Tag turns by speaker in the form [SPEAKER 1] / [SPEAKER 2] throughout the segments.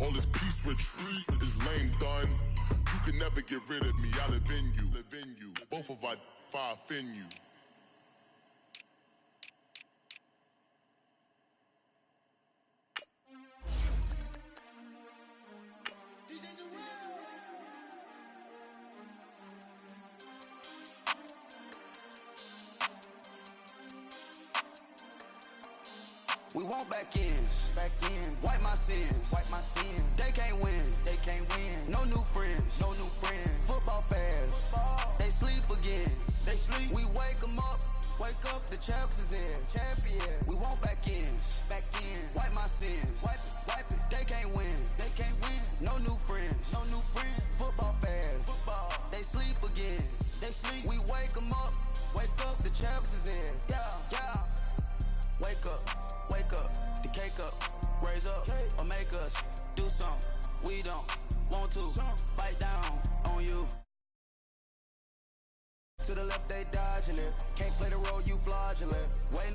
[SPEAKER 1] All this peace retreat is lame done. You can never get rid of me, I live in you. Both of our fire offend you.
[SPEAKER 2] We want back ends, wipe my sins, They can't win, no new friends, Football fans, they sleep again, We wake them up, the champs is in, We want back ends, wipe my sins, wipe it, They can't win, no new friends, Football fans, they sleep again, We wake them up, the champs is in, yeah. Wake up, the cake up, raise up, or make us do something we don't want to, bite down on you. To the left, they dodging it, can't play the role, you fraudulent, waiting.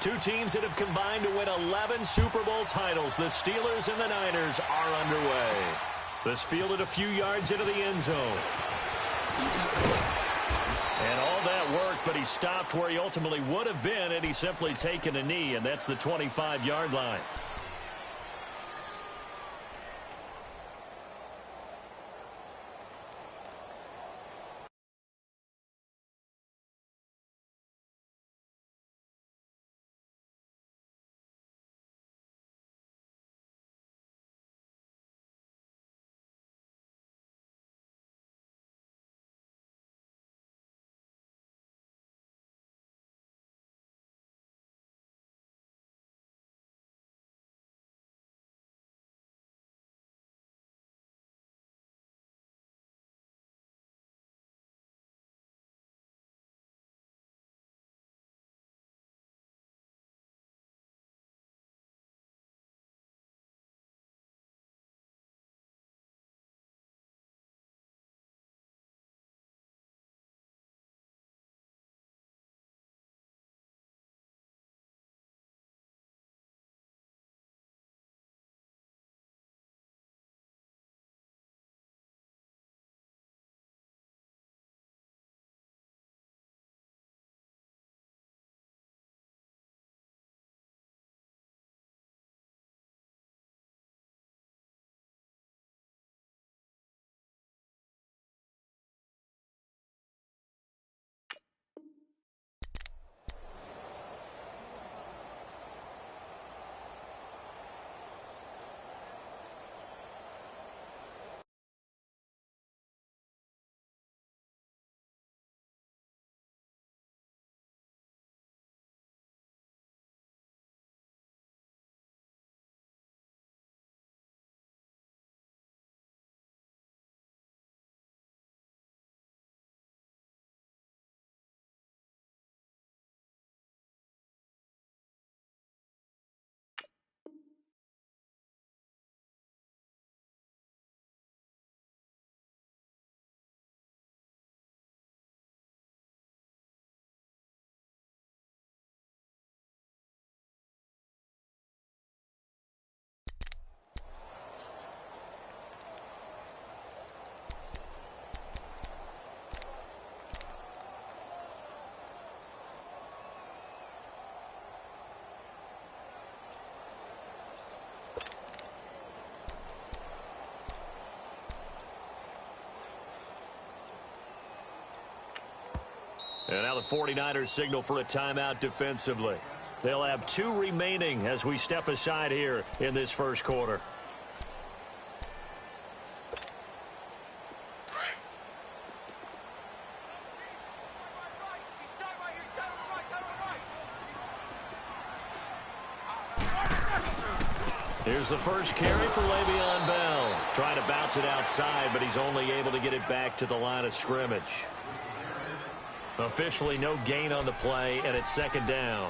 [SPEAKER 3] Two teams that have combined to win 11 Super Bowl titles. The Steelers and the Niners are underway. This fielded a few yards into the end zone. And all that worked, but he stopped where he ultimately would have been had he simply taken a knee, and that's the 25-yard line. And now the 49ers signal for a timeout defensively. They'll have 2 remaining as we step aside here in this first quarter. Here's the first carry for Le'Veon Bell. Trying to bounce it outside, but he's only able to get it back to the line of scrimmage. Officially no gain on the play, and it's second down.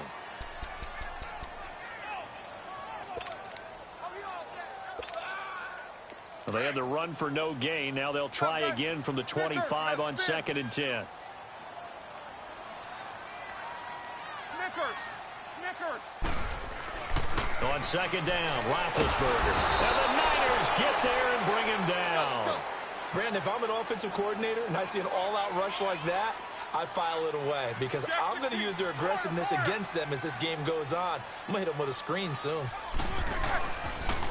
[SPEAKER 3] Well, they had the run for no gain. Now they'll try again from the 25 on 2nd and 10. On 2nd down, Roethlisberger. And the Niners get there and bring him down.
[SPEAKER 4] Brandon, if I'm an offensive coordinator and I see an all-out rush like that, I file it away because I'm going to use their aggressiveness against them as this game goes on. I'm going to hit them with a screen soon.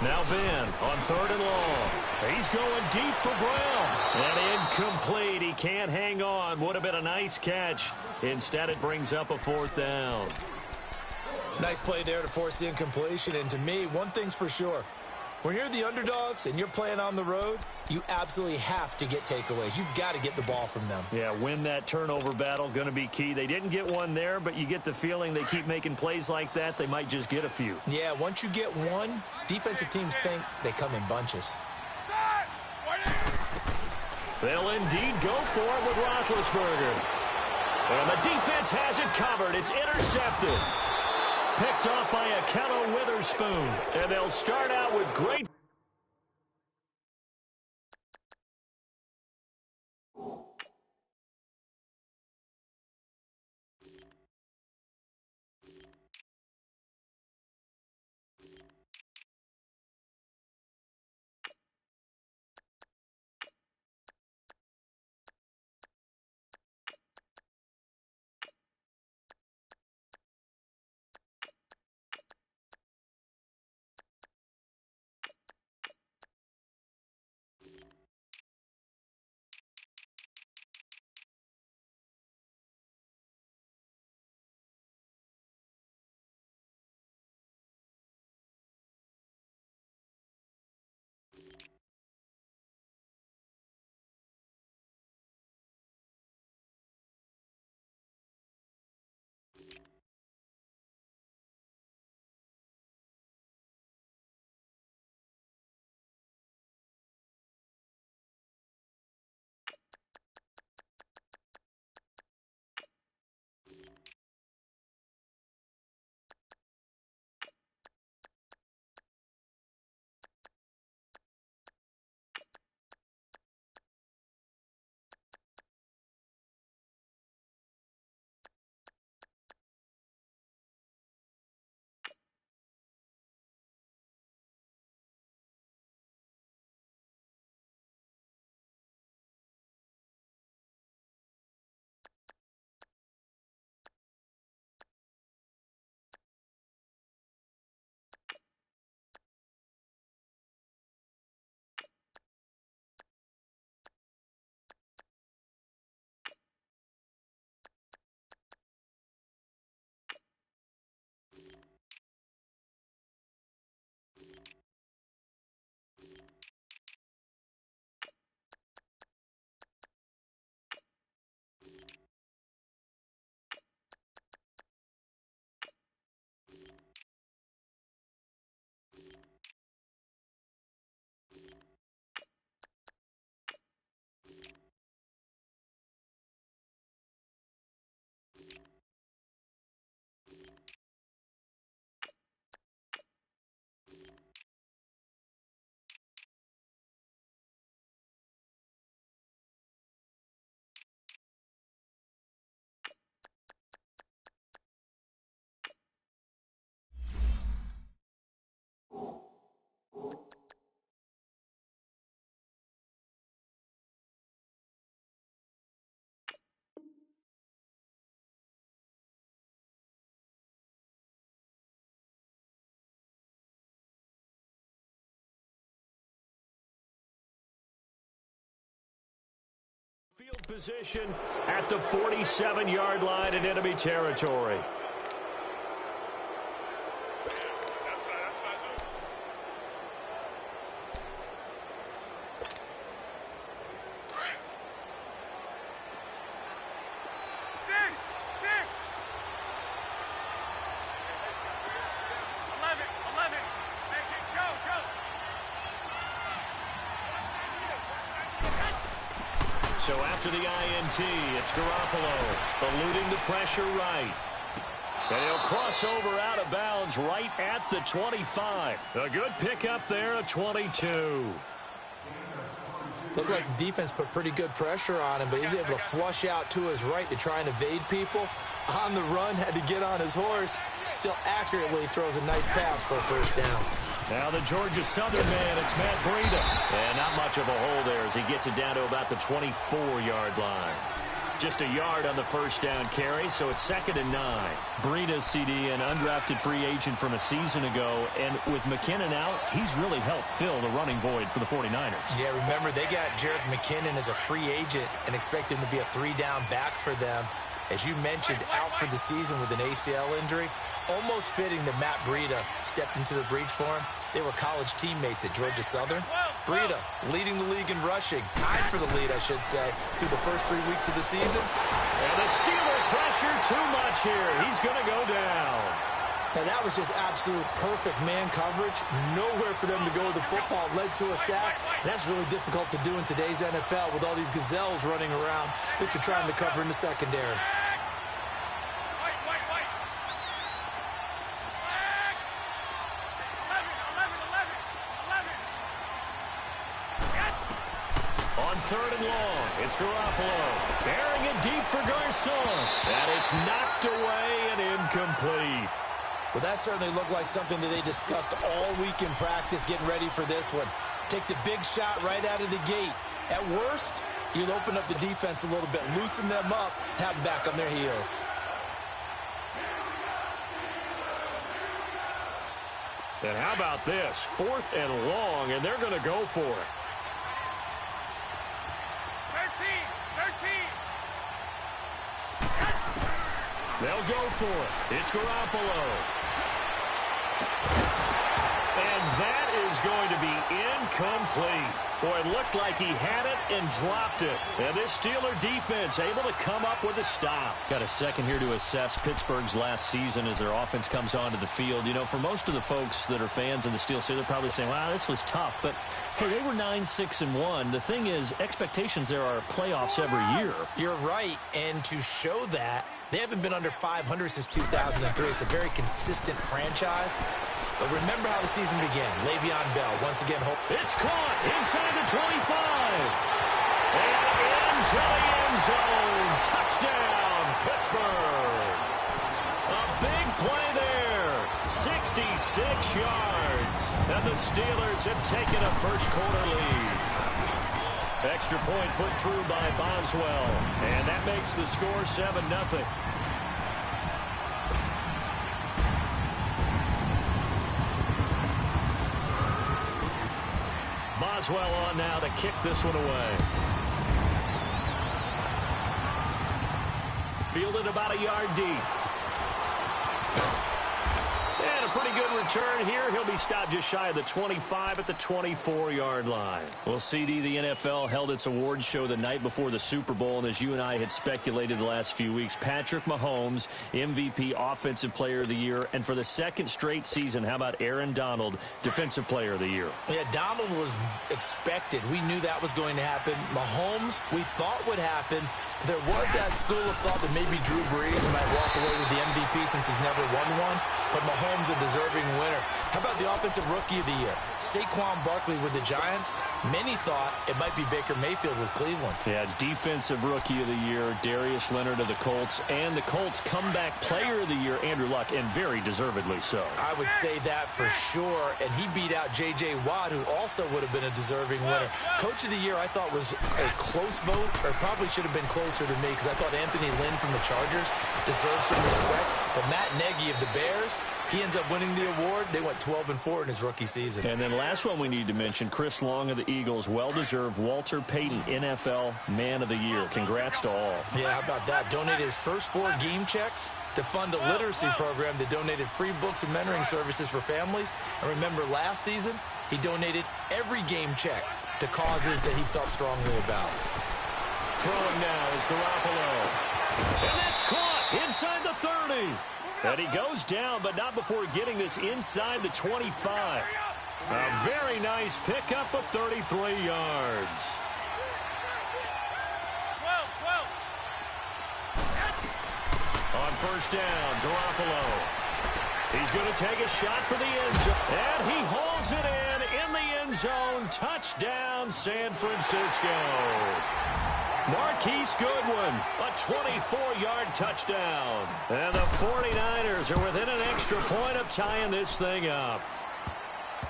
[SPEAKER 3] Now Ben on 3rd and long. He's going deep for Brown. And incomplete. He can't hang on. Would have been a nice catch. Instead, it brings up a 4th down.
[SPEAKER 4] Nice play there to force the incompletion. And to me, one thing's for sure. When you're the underdogs and you're playing on the road, you absolutely have to get takeaways. You've got to get the ball from them.
[SPEAKER 3] Yeah, win that turnover battle, going to be key. They didn't get one there, but you get the feeling they keep making plays like that, they might just get a few.
[SPEAKER 4] Yeah, once you get one, defensive teams think they come in bunches.
[SPEAKER 3] They'll indeed go for it with Roethlisberger. And the defense has it covered. It's intercepted. Picked off by Akello Witherspoon. And they'll start out with great Position at the 47-yard line in enemy territory. So after the INT, it's Garoppolo eluding the pressure right. And he'll cross over out of bounds right at the 25. A good pickup there at 22.
[SPEAKER 4] Looked like the defense put pretty good pressure on him, but he's able to flush out to his right to try and evade people. On the run, had to get on his horse. Still accurately throws a nice pass for a first down.
[SPEAKER 3] Now the Georgia Southern man, it's Matt Breida. And not much of a hole there as he gets it down to about the 24-yard line. Just a yard on the first down carry, so it's 2nd and 9. Breida, CD, an undrafted free agent from a season ago. And with McKinnon out, he's really helped fill the running void for the 49ers.
[SPEAKER 4] Yeah, remember, they got Jerick McKinnon as a free agent and expect him to be a 3-down back for them. As you mentioned, out for the season with an ACL injury. Almost fitting that Matt Breida stepped into the breach for him. They were college teammates at Georgia Southern. Breida leading the league in rushing. Tied for the lead, I should say, through the first 3 weeks of the season.
[SPEAKER 3] And the Steeler pressure too much here. He's going to go down.
[SPEAKER 4] And that was just absolute perfect man coverage. Nowhere for them to go with the football. Led to a sack. And that's really difficult to do in today's NFL with all these gazelles running around that you're trying to cover in the secondary.
[SPEAKER 3] On 3rd and long, it's Garoppolo. Bearing it deep for Garcon. And it's knocked away and incomplete.
[SPEAKER 4] Well, that certainly looked like something that they discussed all week in practice getting ready for this one. Take the big shot right out of the gate. At worst, you'll open up the defense a little bit, loosen them up, have them back on their heels.
[SPEAKER 3] And how about this? 4th and long, and they're going to go for it. 13. They'll go for it. It's Garoppolo. And that is going to be incomplete. Boy, it looked like he had it and dropped it. And this Steeler defense able to come up with a stop. Got a second here to assess Pittsburgh's last season as their offense comes onto the field. You know, for most of the folks that are fans of the Steelers, they're probably saying, wow, this was tough. But, hey, they were 9-6-1. The thing is, expectations there are playoffs every year.
[SPEAKER 4] You're right. And to show that, they haven't been under 500 since 2003. It's a very consistent franchise. But remember how the season began. Le'Veon Bell, once again,
[SPEAKER 3] it's caught inside the 25. And into the end zone. Touchdown, Pittsburgh. A big play there. 66 yards. And the Steelers have taken a first-quarter lead. Extra point put through by Boswell. And that makes the score 7-0. Boswell on now to kick this one away. Fielded about a yard deep. And a pretty good return here. He'll be stopped just shy of the 25 at the 24-yard line. Well, CD, the NFL held its awards show the night before the Super Bowl, and as you and I had speculated the last few weeks, Patrick Mahomes, MVP, Offensive Player of the Year, and for the second straight season, how about Aaron Donald, Defensive Player of the Year?
[SPEAKER 4] Yeah, Donald was expected. We knew that was going to happen. Mahomes, we thought would happen. There was that school of thought that maybe Drew Brees might walk away with the MVP since he's never won one, but Mahomes a deserving winner. How about the Offensive Rookie of the Year? Saquon Barkley with the Giants. Many thought it might be Baker Mayfield with Cleveland.
[SPEAKER 3] Yeah, Defensive Rookie of the Year, Darius Leonard of the Colts, and the Colts Comeback Player of the Year, Andrew Luck, and very deservedly so.
[SPEAKER 4] I would say that for sure, and he beat out J.J. Watt, who also would have been a deserving winner. Coach of the Year, I thought, was a close vote, or probably should have been closer than me, because I thought Anthony Lynn from the Chargers deserved some respect. But Matt Nagy of the Bears, he ends up winning the award. They went 12-4 in his rookie season.
[SPEAKER 3] And then last one we need to mention, Chris Long of the Eagles, well-deserved Walter Payton NFL Man of the Year. Congrats to all.
[SPEAKER 4] Yeah, how about that? Donated his first 4 game checks to fund a literacy program that donated free books and mentoring services for families. And remember, last season, he donated every game check to causes that he felt strongly about.
[SPEAKER 3] Throwing now is Garoppolo. And that's caught inside the 30. And he goes down, but not before getting this inside the 25. A very nice pickup of 33 yards. On first down, Garoppolo. He's going to take a shot for the end zone. And he hauls it in the end zone. Touchdown, San Francisco. Marquise Goodwin, a 24-yard touchdown. And the 49ers are within an extra point of tying this thing up.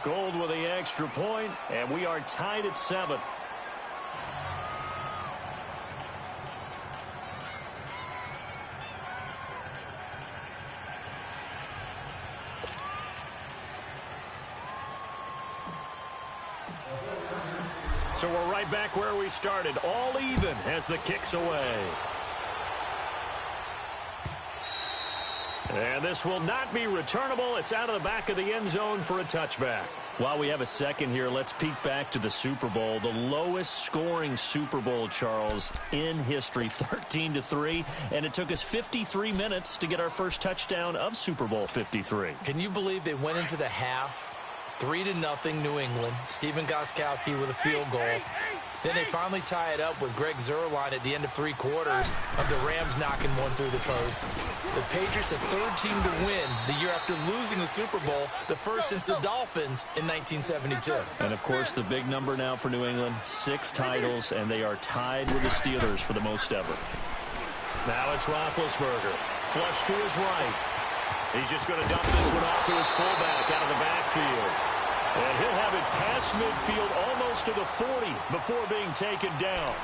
[SPEAKER 3] Gold with the extra point, and we are tied at 7. So we're right back where we started, all even as the kick's away. And this will not be returnable. It's out of the back of the end zone for a touchback. While we have a second here, let's peek back to the Super Bowl. The lowest scoring Super Bowl, Charles, in history, 13-3. And it took us 53 minutes to get our first touchdown of Super Bowl 53.
[SPEAKER 4] Can you believe they went into the half 3-0 New England? Stephen Gostkowski with a field goal. Then they finally tie it up with Greg Zuerlein at the end of 3 quarters of the Rams knocking one through the post. The Patriots, the 3rd team to win the year after losing the Super Bowl, the first since the Dolphins in 1972.
[SPEAKER 3] And, of course, the big number now for New England, 6 titles, and they are tied with the Steelers for the most ever. Now it's Roethlisberger. Flush to his right. He's just going to dump this one off to his fullback out of the backfield. And he'll have it past midfield almost to the 40 before being taken down.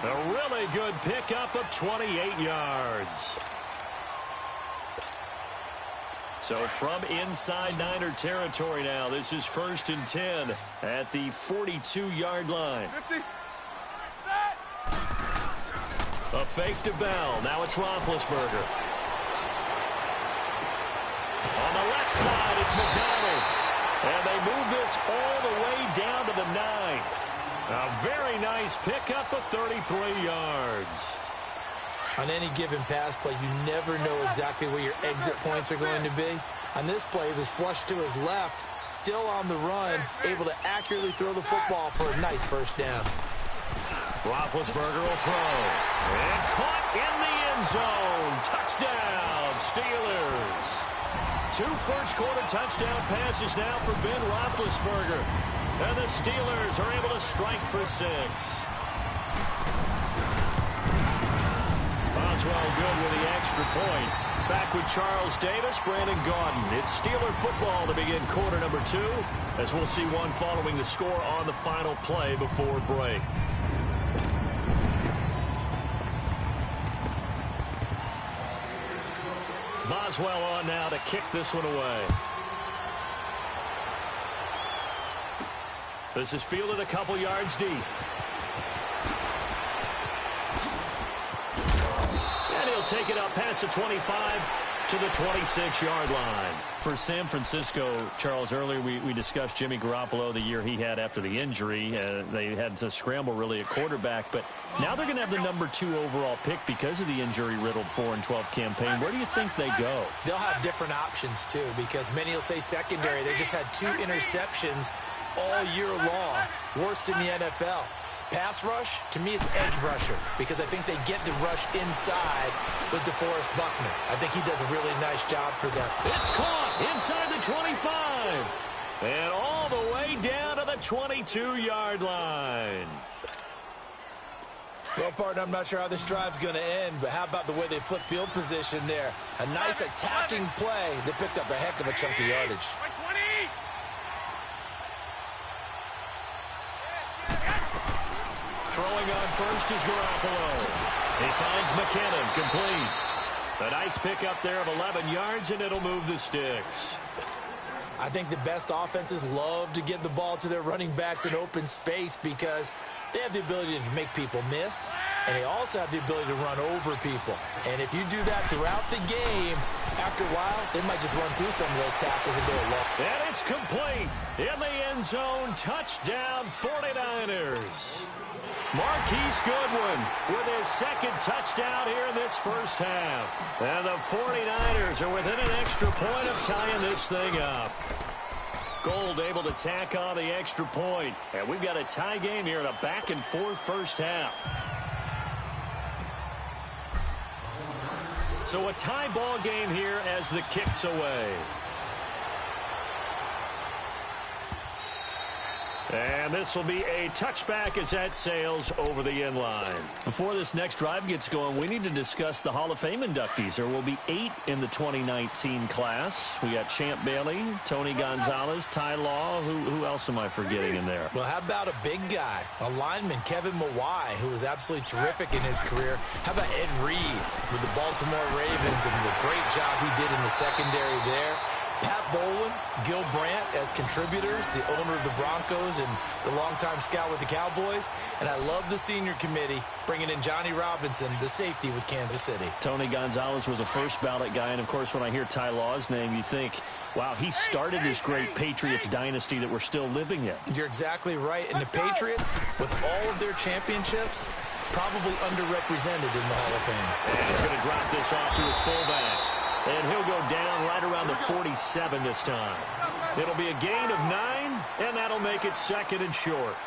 [SPEAKER 3] A really good pickup of 28 yards. So from inside Niner territory now, this is 1st and 10 at the 42-yard line.
[SPEAKER 5] 50.
[SPEAKER 3] A fake to Bell. Now it's Roethlisberger. On the left side, it's McDonald. And they move this all the way down to the 9. A very nice pickup of 33 yards.
[SPEAKER 4] On any given pass play, you never know exactly where your exit points are going to be. On this play, it was flushed to his left, still on the run, able to accurately throw the football for a nice first down.
[SPEAKER 3] Roethlisberger will throw. And caught in the end zone. Touchdown, Steelers. 2 first-quarter touchdown passes now for Ben Roethlisberger. And the Steelers are able to strike for 6. Boswell good with the extra point. Back with Charles Davis, Brandon Gaudin. It's Steeler football to begin quarter number 2, as we'll see one following the score on the final play before break. Boswell on now to kick this one away. This is fielded a couple yards deep. And he'll take it up past the 25 to the 26-yard line. For San Francisco, Charles, earlier we discussed Jimmy Garoppolo, the year he had after the injury. They had to scramble really at quarterback, but now they're going to have the number 2 overall pick because of the injury-riddled 4-12 campaign. Where do you think they go?
[SPEAKER 4] They'll have different options, too, because many will say secondary. They just had 2 interceptions all year long, worst in the NFL. Pass rush, to me, it's edge rusher, because I think they get the rush inside with DeForest Buckner. I think he does a really nice job for them.
[SPEAKER 3] It's caught inside the 25 and all the way down to the 22-yard line.
[SPEAKER 4] Well, partner, I'm not sure how this drive's going to end, but how about the way they flip field position there? A nice attacking play that picked up a heck of a chunk of yardage. Throwing on first is Garoppolo. He finds McKinnon, complete.
[SPEAKER 3] A nice pickup there of 11 yards, and it'll move the sticks.
[SPEAKER 4] I think the best offenses love to get the ball to their running backs in open space because they have the ability to make people miss, and they also have the ability to run over people. And if you do that throughout the game, after a while, they might just run through some of those tackles and go long.
[SPEAKER 3] And it's complete. In the end zone, touchdown 49ers. Marquise Goodwin with his second touchdown here in this first half. And the 49ers are within an extra point of tying this thing up. Gold able to tack on the extra point. And we've got a tie game here in a back-and-forth first half. So a tie ball game here as the kick's away. And this will be a touchback as that sails over the end line. Before this next drive gets going, we need to discuss the Hall of Fame inductees. There will be 8 in the 2019 class. We got Champ Bailey, Tony Gonzalez, Ty Law. Who else am I forgetting in there?
[SPEAKER 4] Well, how about a big guy, a lineman, Kevin Mawai, who was absolutely terrific in his career. How about Ed Reed with the Baltimore Ravens and the great job he did in the secondary there. Pat Bowlen, Gil Brandt as contributors, the owner of the Broncos and the longtime scout with the Cowboys. And I love the senior committee bringing in Johnny Robinson, the safety with Kansas City.
[SPEAKER 3] Tony Gonzalez was a first ballot guy. And, of course, when I hear Ty Law's name, you think, wow, he started this great Patriots dynasty that we're still living in.
[SPEAKER 4] You're exactly right. And the Patriots, with all of their championships, probably underrepresented in the Hall of Fame.
[SPEAKER 3] And he's going to drop this off to his fullback. And he'll go down right around the 47 this time. It'll be a gain of 9, and that'll make it second and short.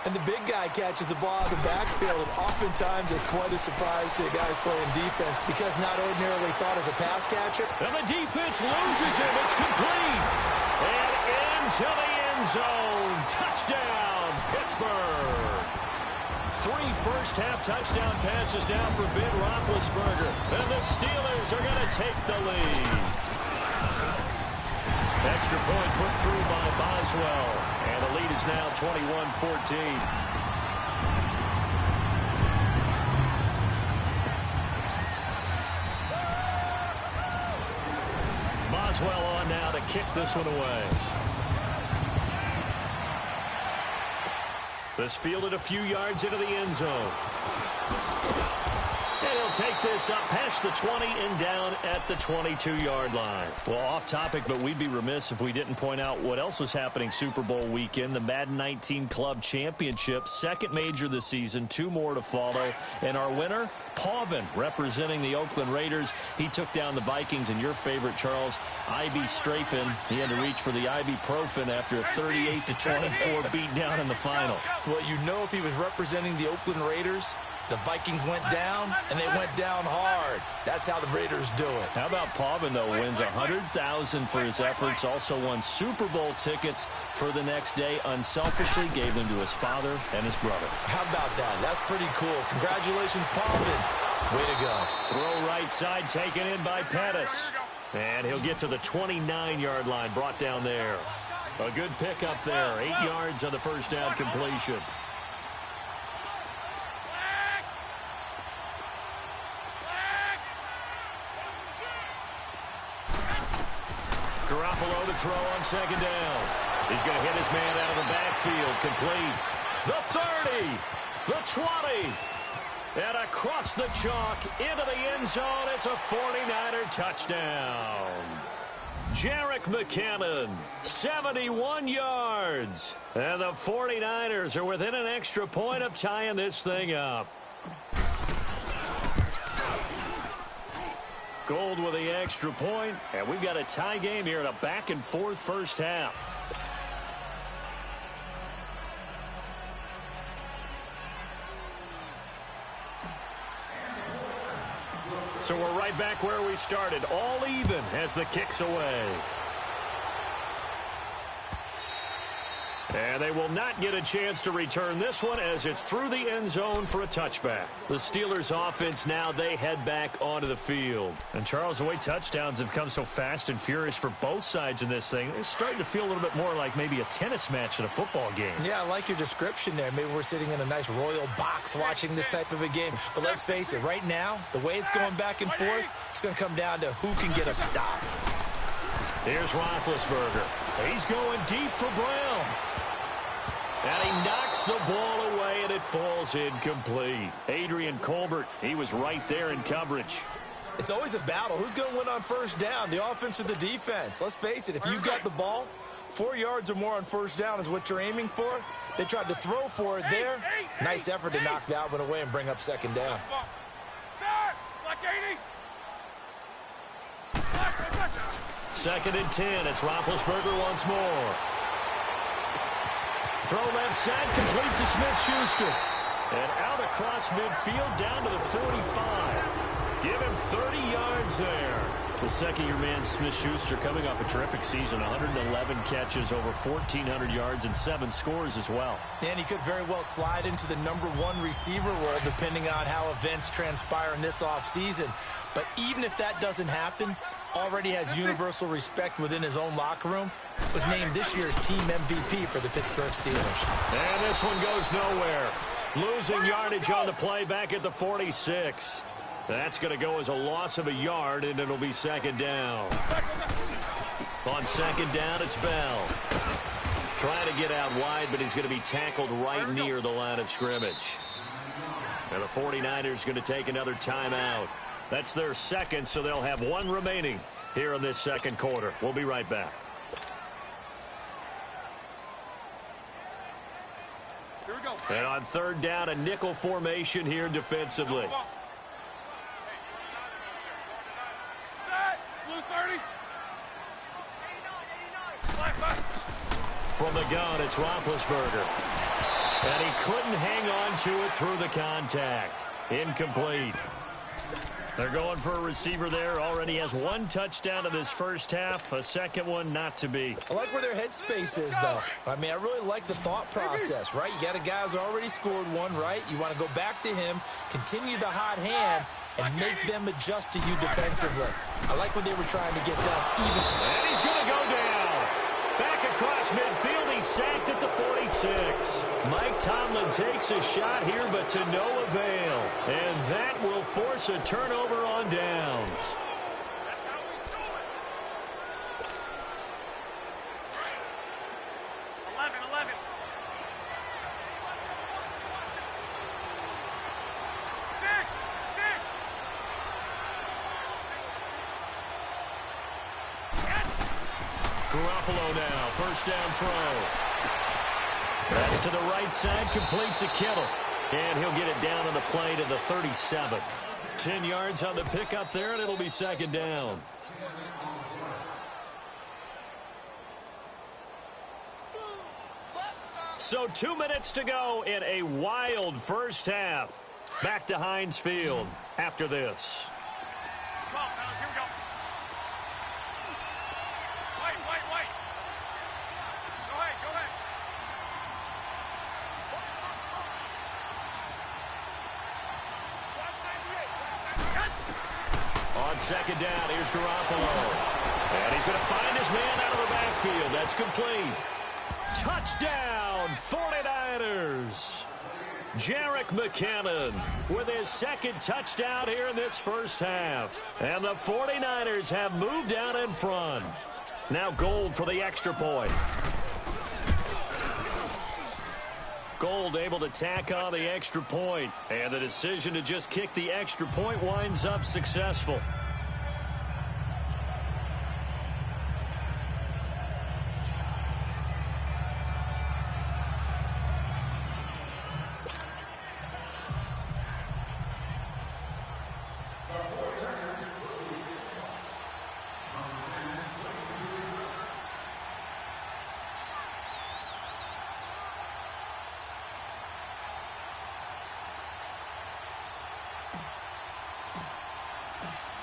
[SPEAKER 4] And the big guy catches the ball out of the backfield, and oftentimes it's quite a surprise to the guys playing defense because not ordinarily thought as a pass catcher.
[SPEAKER 3] And the defense loses him. It's complete. And into the end zone. Touchdown, Pittsburgh. 3 first-half touchdown passes now for Ben Roethlisberger. And the Steelers are going to take the lead. Extra point put through by Boswell. And the lead is now 21-14. Boswell on now to kick this one away. This fielded a few yards into the end zone. And he'll take this up past the 20 and down at the 22-yard line. Well, off topic, but we'd be remiss if we didn't point out what else was happening Super Bowl weekend. The Madden 19 Club Championship, second major this season, 2 more to follow. And our winner, Pavin, representing the Oakland Raiders. He took down the Vikings, and your favorite, Charles, Ivy Strafen. He had to reach for the ibuprofen after a 38-24 beatdown in the final.
[SPEAKER 4] Well, you know if he was representing the Oakland Raiders, the Vikings went down, and they went down hard. That's how the Raiders do it.
[SPEAKER 3] How about Pavin, though, wins $100,000 for his efforts, also won Super Bowl tickets for the next day, unselfishly gave them to his father and his brother.
[SPEAKER 4] How about that? That's pretty cool. Congratulations, Pavin. Way to go.
[SPEAKER 3] Throw right side taken in by Pettis. And he'll get to the 29-yard line, brought down there. A good pickup there, 8 yards on the first down completion. Garoppolo to throw on second down. He's going to hit his man out of the backfield. Complete. The 30. The 20. And across the chalk into the end zone. It's a 49er touchdown. Jerick McKinnon, 71 yards. And the 49ers are within an extra point of tying this thing up. Gold with the extra point, and we've got a tie game here in a back-and-forth first half. So we're right back where we started, all even as the kick's away. And they will not get a chance to return this one as it's through the end zone for a touchback. The Steelers offense now, they head back onto the field. And Charles, the way touchdowns have come so fast and furious for both sides in this thing, it's starting to feel a little bit more like maybe a tennis match in a football game.
[SPEAKER 4] Yeah, I like your description there. Maybe we're sitting in a nice royal box watching this type of a game. But let's face it, right now, the way it's going back and forth, it's going to come down to who can get a stop.
[SPEAKER 3] Here's Roethlisberger. He's going deep for Brown. And he knocks the ball away, and it falls incomplete. Adrian Colbert, he was right there in coverage.
[SPEAKER 4] It's always a battle. Who's going to win on first down, the offense or the defense? Let's face it, if you've got the ball, 4 yards or more on first down is what you're aiming for. They tried to throw for it there. Nice effort to knock that one away and bring up second down.
[SPEAKER 3] Second and 10. It's Roethlisberger once more. Throw left side, complete to Smith-Schuster. And out across midfield, down to the 45. Give him 30 yards there. The second-year man, Smith-Schuster, coming off a terrific season. 111 catches, over 1,400 yards, and 7 scores as well.
[SPEAKER 4] And he could very well slide into the #1 receiver role, depending on how events transpire in this offseason. But even if that doesn't happen, already has universal respect within his own locker room. Was named this year's team MVP for the Pittsburgh Steelers.
[SPEAKER 3] And this one goes nowhere. Losing yardage on the play back at the 46. That's going to go as a loss of a yard, and it'll be second down. On second down, it's Bell. Trying to get out wide, but he's going to be tackled right near the line of scrimmage. And the 49ers going to take another timeout. That's their second, so they'll have one remaining here in this second quarter. We'll be right back.
[SPEAKER 5] Here we go.
[SPEAKER 3] And on third down, a nickel formation here defensively.
[SPEAKER 5] Blue 30.
[SPEAKER 3] From the gun, it's Roethlisberger. And he couldn't hang on to it through the contact. Incomplete. They're going for a receiver there. Already has 1 touchdown in this first half. A second one not to be.
[SPEAKER 4] I like where their headspace is, though. I mean, I really like the thought process, right? You got a guy who's already scored one, right? You want to go back to him, continue the hot hand, and make them adjust to you defensively. I like what they were trying to get done.
[SPEAKER 3] And he's going to go down. Back across midfield, he's sacked at the 46. Mike Tomlin takes a shot here, but to no avail. And that will force a turnover on downs. Garoppolo now, first down throw. That's to the right side, complete to Kittle. And he'll get it down on the play to the 37. 10 yards on the pickup there, and it'll be second down. So 2 minutes to go in a wild first half. Back to Heinz Field after this.
[SPEAKER 5] Here we go. Wait. Go ahead.
[SPEAKER 3] On second down, here's Garoppolo. And he's going to find his man out of the backfield. That's complete. Touchdown, 49ers. Jerick McKinnon with his second touchdown here in this first half. And the 49ers have moved out in front. Now Gold for the extra point. Gold able to tack on the extra point. And the decision to just kick the extra point winds up successful.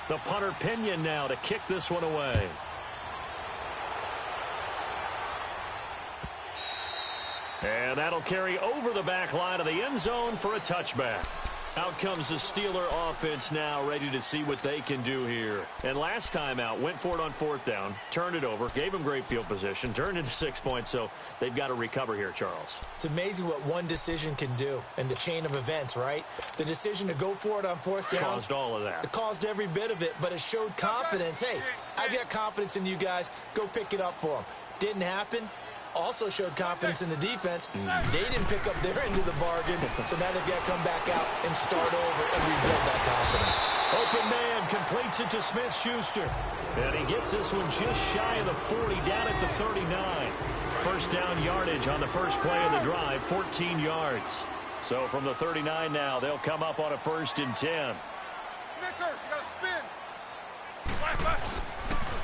[SPEAKER 3] The punter Pinion now to kick this one away. And that'll carry over the back line of the end zone for a touchback. Out comes the Steeler offense now, ready to see what they can do here. And last time out, went for it on 4th down, turned it over, gave them great field position, turned into 6 points, so they've got to recover here, Charles.
[SPEAKER 4] It's amazing what one decision can do in the chain of events, right? The decision to go for it on 4th down.
[SPEAKER 3] Caused all of that.
[SPEAKER 4] It caused every bit of it, but it showed confidence. Hey, I've got confidence in you guys. Go pick it up for them. Didn't happen. Also showed confidence in the defense. They didn't pick up their end of the bargain, so now they've got to come back out and start over and rebuild that confidence.
[SPEAKER 3] Open man completes it to Smith-Schuster. And he gets this one just shy of the 40, down at the 39. First down yardage on the first play of the drive, 14 yards. So from the 39 now, they'll come up on a 1st and 10.
[SPEAKER 5] Snickers, you got to spin. Left.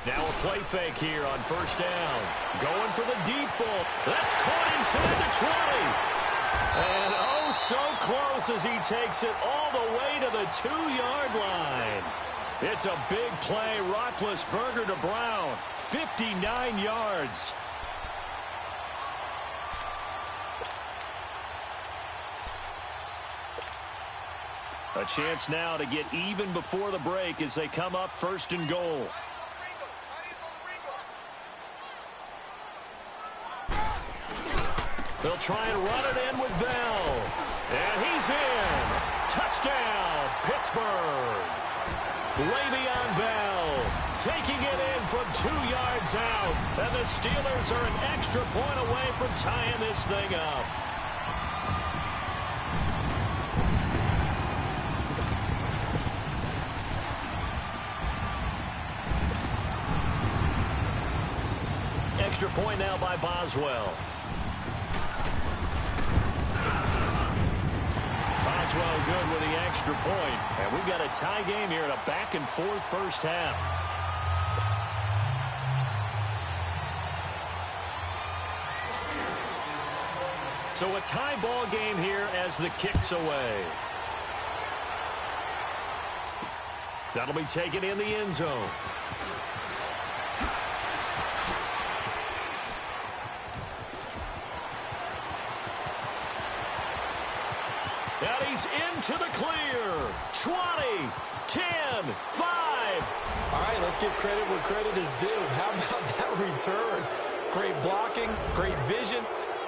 [SPEAKER 3] Now a play fake here on 1st down. Going for the deep ball. That's caught inside the 20. And oh, so close as he takes it all the way to the 2-yard line. It's a big play. Roethlisberger to Brown. 59 yards. A chance now to get even before the break as they come up 1st and goal. They'll try and run it in with Bell. And he's in. Touchdown, Pittsburgh. Le'Veon Bell taking it in from 2 yards out. And the Steelers are an extra point away from tying this thing up. Extra point now by Boswell. Boswell good with the extra point. And we've got a tie game here in a back-and-forth first half. So a tie ball game here as the kick's away. That'll be taken in the end zone. And he's into the clear. 20, 10, 5.
[SPEAKER 4] All right, let's give credit where credit is due. How about that return? Great blocking, great vision,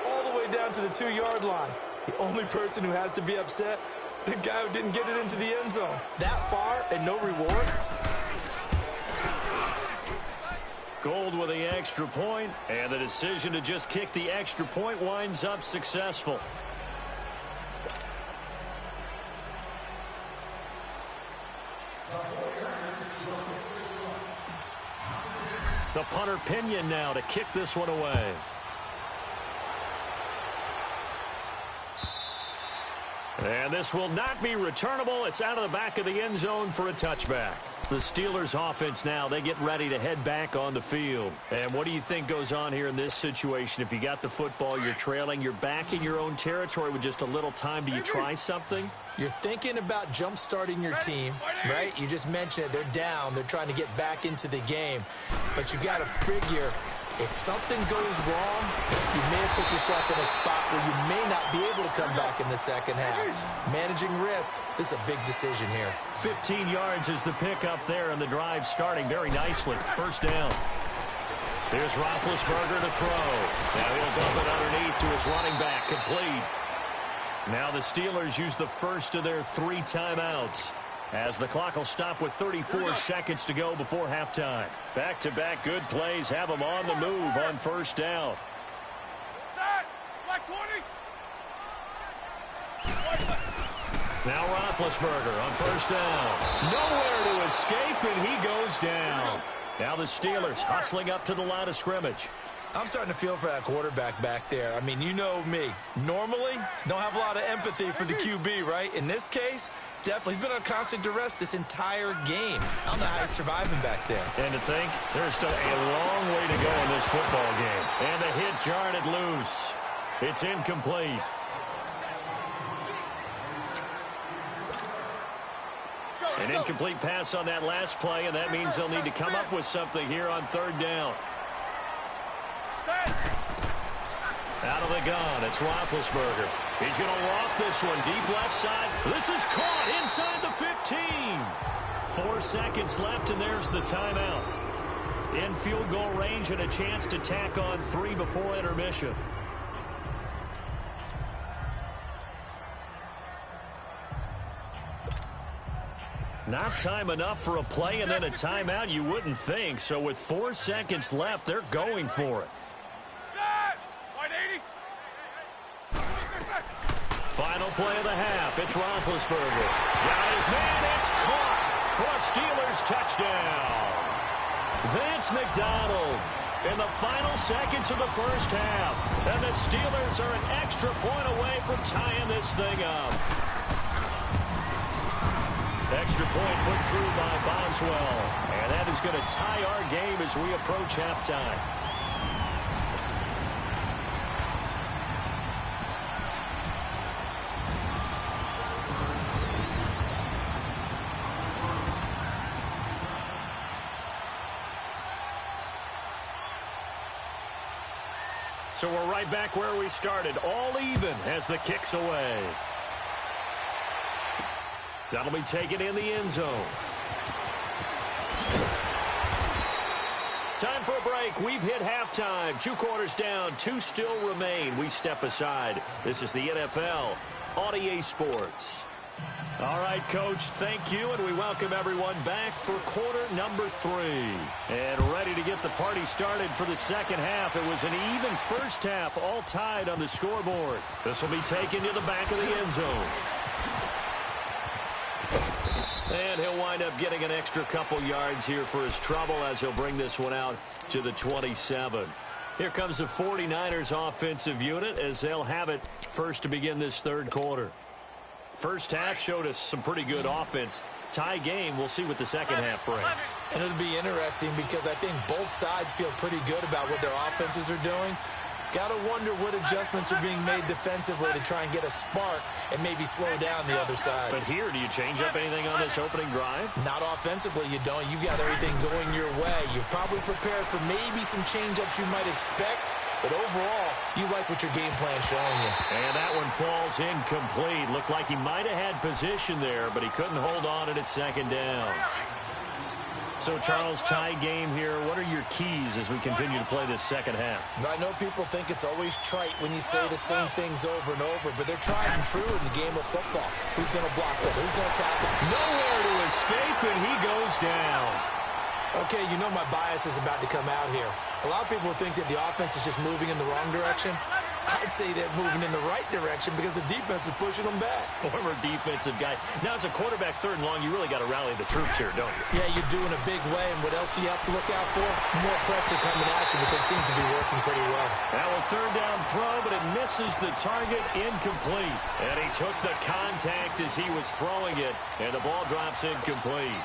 [SPEAKER 4] all the way down to the 2-yard line. The only person who has to be upset, the guy who didn't get it into the end zone. That far and no reward?
[SPEAKER 3] Gold with the extra point, and the decision to just kick the extra point winds up successful. The punter Pinion now to kick this one away. And this will not be returnable. It's out of the back of the end zone for a touchback. The Steelers offense now, they get ready to head back on the field. And what do you think goes on here in this situation? If you got the football, you're trailing, you're back in your own territory with just a little time. Do you try something?
[SPEAKER 4] You're thinking about jump-starting your team, right? You just mentioned it. They're down. They're trying to get back into the game. But you got to figure, if something goes wrong, you may have put yourself in a spot where you may not be able to come back in the second half. Managing risk, this is a big decision here.
[SPEAKER 3] 15 yards is the pickup there, and the drive starting very nicely. First down. Here's Roethlisberger to throw. Now he'll dump it underneath to his running back, complete. Now the Steelers use the first of their 3 timeouts, as the clock will stop with 34 seconds to go before halftime. Back-to-back good plays have them on the move on first down. Now Roethlisberger on first down. Nowhere to escape, and he goes down. Now the Steelers hustling up to the line of scrimmage.
[SPEAKER 4] I'm starting to feel for that quarterback back there. I mean, you know me. Normally, don't have a lot of empathy for the QB, right? In this case, definitely. He's been on constant duress this entire game. I don't know how he's surviving back there.
[SPEAKER 3] And to think, there's still a long way to go in this football game. And the hit jarred it loose. It's incomplete. An incomplete pass on that last play, and that means they'll need to come up with something here on third down. Out of the gun, it's Roethlisberger. He's going to loft this one deep left side. This is caught inside the 15. 4 seconds left, and there's the timeout. In field goal range and a chance to tack on 3 before intermission. Not time enough for a play and then a timeout, you wouldn't think. So with 4 seconds left, they're going for it. Final play of the half. It's Roethlisberger. Got his man. It's caught for a Steelers touchdown. Vance McDonald in the final seconds of the first half. And the Steelers are an extra point away from tying this thing up. Extra point put through by Boswell. And that is going to tie our game as we approach halftime. So we're right back where we started, all even as the kick's away. That'll be taken in the end zone. Time for a break. We've hit halftime. 2 quarters down, 2 still remain. We step aside. This is the NFL on EA Sports. All right, Coach, thank you, and we welcome everyone back for quarter number 3. And ready to get the party started for the second half. It was an even first half, all tied on the scoreboard. This will be taken to the back of the end zone. And he'll wind up getting an extra couple yards here for his trouble as he'll bring this one out to the 27. Here comes the 49ers offensive unit as they'll have it first to begin this third quarter. First half showed us some pretty good offense. Tie game, we'll see what the second half brings.
[SPEAKER 4] And it'll be interesting because I think both sides feel pretty good about what their offenses are doing. Got to wonder what adjustments are being made defensively to try and get a spark and maybe slow down the other side.
[SPEAKER 3] But here, do you change up anything on this opening drive?
[SPEAKER 4] Not offensively, you don't. You got everything going your way. You've probably prepared for maybe some change-ups you might expect, but overall, you like what your game plan's showing you.
[SPEAKER 3] And that one falls incomplete. Looked like he might have had position there, but he couldn't hold on at second down. So, Charles, tie game here. What are your keys as we continue to play this second half?
[SPEAKER 4] I know people think it's always trite when you say the same things over and over, but they're tried and true in the game of football. Who's going to block that? Who's going to tackle?
[SPEAKER 3] Nowhere to escape, and he goes down.
[SPEAKER 4] Okay, you know my bias is about to come out here. A lot of people think that the offense is just moving in the wrong direction. I'd say they're moving in the right direction because the defense is pushing them back.
[SPEAKER 3] Former defensive guy. Now, as a quarterback, third and long, you really got to rally the troops here, don't you?
[SPEAKER 4] Yeah, you're doing a big way, and what else do you have to look out for? More pressure coming at you because it seems to be working pretty well.
[SPEAKER 3] Now a third down throw, but it misses the target, incomplete. And he took the contact as he was throwing it, and the ball drops incomplete.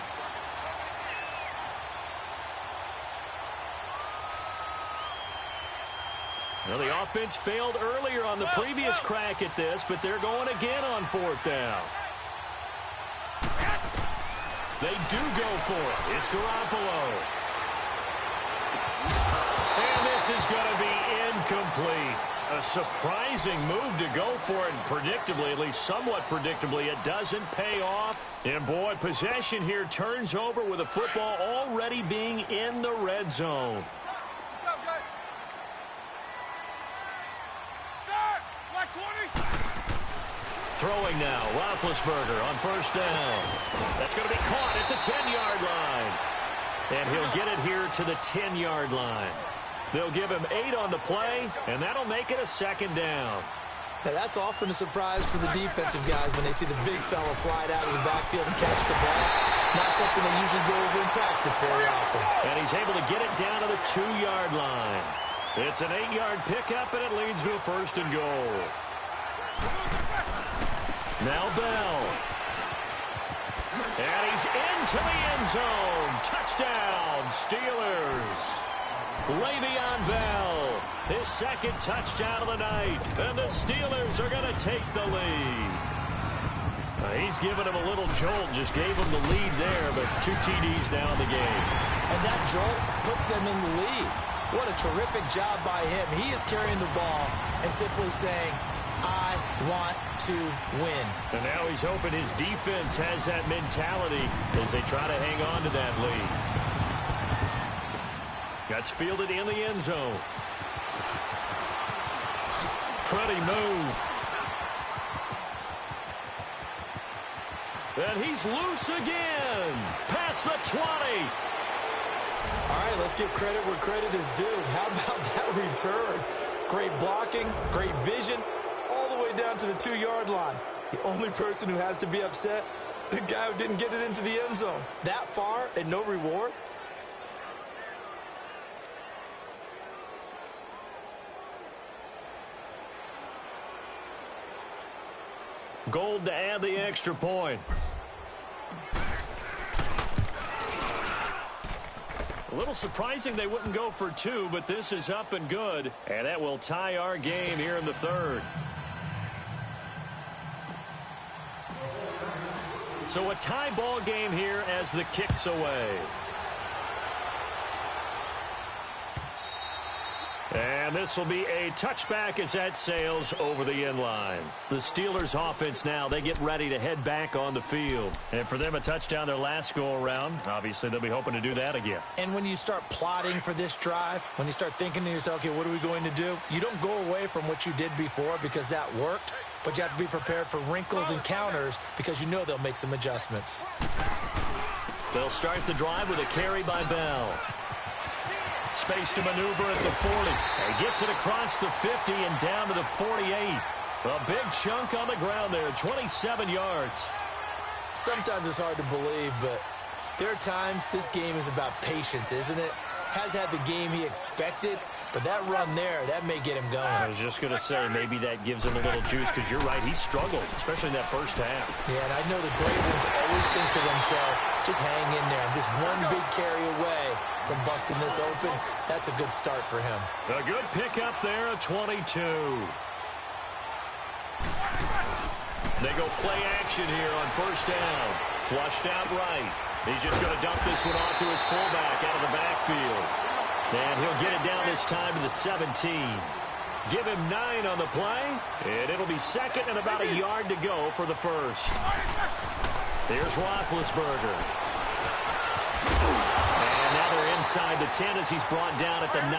[SPEAKER 3] Well, the offense failed earlier on the previous crack at this, but they're going again on fourth down. They do go for it. It's Garoppolo. And this is going to be incomplete. A surprising move to go for it, and predictably, at least somewhat predictably, it doesn't pay off. And, boy, possession here turns over with a football already being in the red zone. Throwing now, Roethlisberger on first down. That's going to be caught at the 10-yard line. And he'll get it here to the 10-yard line. They'll give him 8 on the play, and that'll make it a second down.
[SPEAKER 4] Now, that's often a surprise for the defensive guys when they see the big fella slide out of the backfield and catch the ball. Not something they usually go over in practice very often.
[SPEAKER 3] And he's able to get it down to the 2-yard line. It's an 8-yard pickup, and it leads to a first and goal. Now Bell. And he's into the end zone. Touchdown, Steelers. Le'Veon Bell, his second touchdown of the night. And the Steelers are going to take the lead. He's giving him a little jolt, just gave him the lead there, but 2 TDs now in the game.
[SPEAKER 4] And that jolt puts them in the lead. What a terrific job by him. He is carrying the ball and simply saying, I want to win.
[SPEAKER 3] And now he's hoping his defense has that mentality as they try to hang on to that lead. That's fielded in the end zone. Pretty move. And he's loose again. Past the 20.
[SPEAKER 4] All right, let's give credit where credit is due. How about that return? Great blocking, great vision, all the way down to the 2-yard line. The only person who has to be upset, the guy who didn't get it into the end zone. That far and no reward?
[SPEAKER 3] Gold to add the extra point. A little surprising they wouldn't go for 2, but this is up and good. And that will tie our game here in the third. So a tie ball game here as the kick's away. And this will be a touchback as that sails over the end line. The Steelers offense now, they get ready to head back on the field. And for them, a touchdown their last go-around. Obviously, they'll be hoping to do that again.
[SPEAKER 4] And when you start plotting for this drive, when you start thinking to yourself, okay, what are we going to do? You don't go away from what you did before because that worked, but you have to be prepared for wrinkles and counters because you know they'll make some adjustments.
[SPEAKER 3] They'll start the drive with a carry by Bell. Space to maneuver at the 40. And gets it across the 50 and down to the 48. A big chunk on the ground there, 27 yards.
[SPEAKER 4] Sometimes it's hard to believe, but there are times this game is about patience, isn't it? Has had the game he expected, but that run there, that may get him going.
[SPEAKER 3] I was just going to say, maybe that gives him a little juice, because you're right, he struggled, especially in that first half.
[SPEAKER 4] Yeah, and I know the great ones always think to themselves, just hang in there. I'm just one big carry away from busting this open. That's a good start for him.
[SPEAKER 3] A good pickup there, a 22. They go play action here on first down. Flushed out right. He's just going to dump this one off to his fullback out of the backfield. And he'll get it down this time to the 17. Give him 9 on the play, and it'll be second and about a yard to go for the first. Here's Roethlisberger. And now they're inside the 10 as he's brought down at the 9.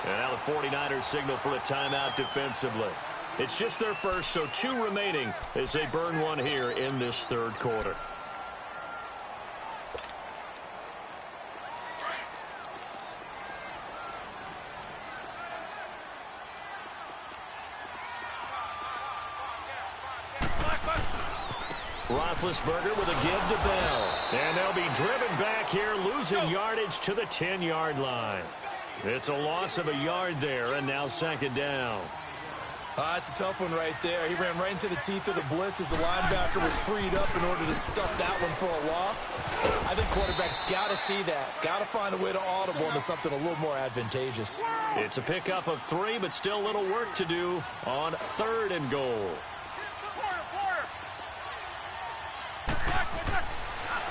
[SPEAKER 3] And now the 49ers signal for a timeout defensively. It's just their first, so 2 remaining as they burn one here in this third quarter. Roethlisberger with a give to Bell. And they'll be driven back here, losing yardage to the 10-yard line. It's a loss of a yard there, and now second down.
[SPEAKER 4] It's a tough one right there. He ran right into the teeth of the blitz as the linebacker was freed up in order to stuff that one for a loss. I think quarterbacks got to see that. Got to find a way to audible into something a little more advantageous.
[SPEAKER 3] It's a pickup of 3, but still a little work to do on third and goal.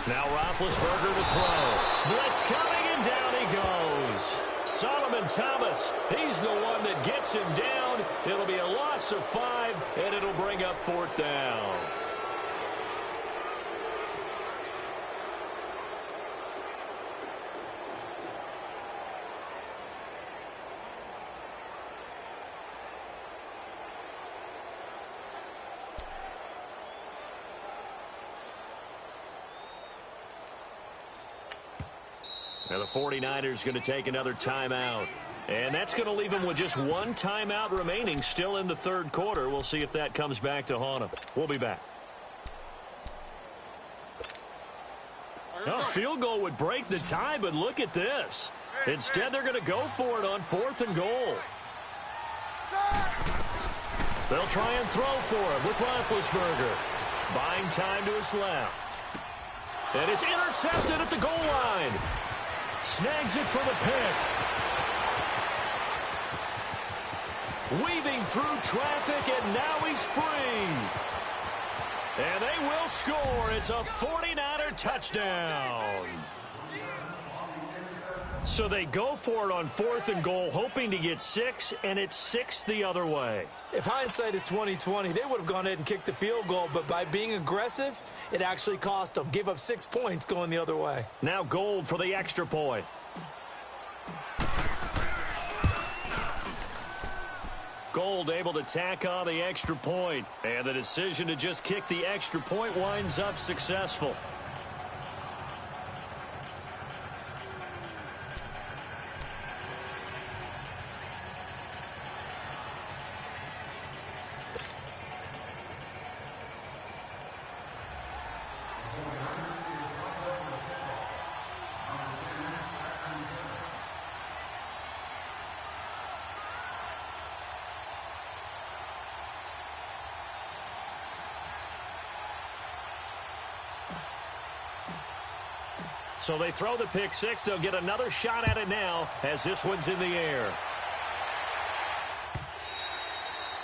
[SPEAKER 3] Now Roethlisberger to throw. Blitz coming, and down he goes. Solomon Thomas, he's the one that gets him down. It'll be a loss of 5, and it'll bring up fourth down. Now the 49ers going to take another timeout. And that's going to leave them with just 1 timeout remaining still in the third quarter. We'll see if that comes back to haunt them. We'll be back. A field goal would break the tie, but look at this. Instead, they're going to go for it on 4th and goal. They'll try and throw for it with Roethlisberger. Buying time to his left. And it's intercepted at the goal line. Snags it for the pick. Weaving through traffic, and now he's free. And they will score. It's a 49er touchdown. So they go for it on 4th and goal, hoping to get 6, and it's 6 the other way.
[SPEAKER 4] If hindsight is 20/20, they would have gone ahead and kicked the field goal, but by being aggressive, it actually cost them. Gave up 6 points going the other way.
[SPEAKER 3] Now Gold for the extra point. Gold able to tack on the extra point, and the decision to just kick the extra point winds up successful. So they throw the pick six. They'll get another shot at it now as this one's in the air.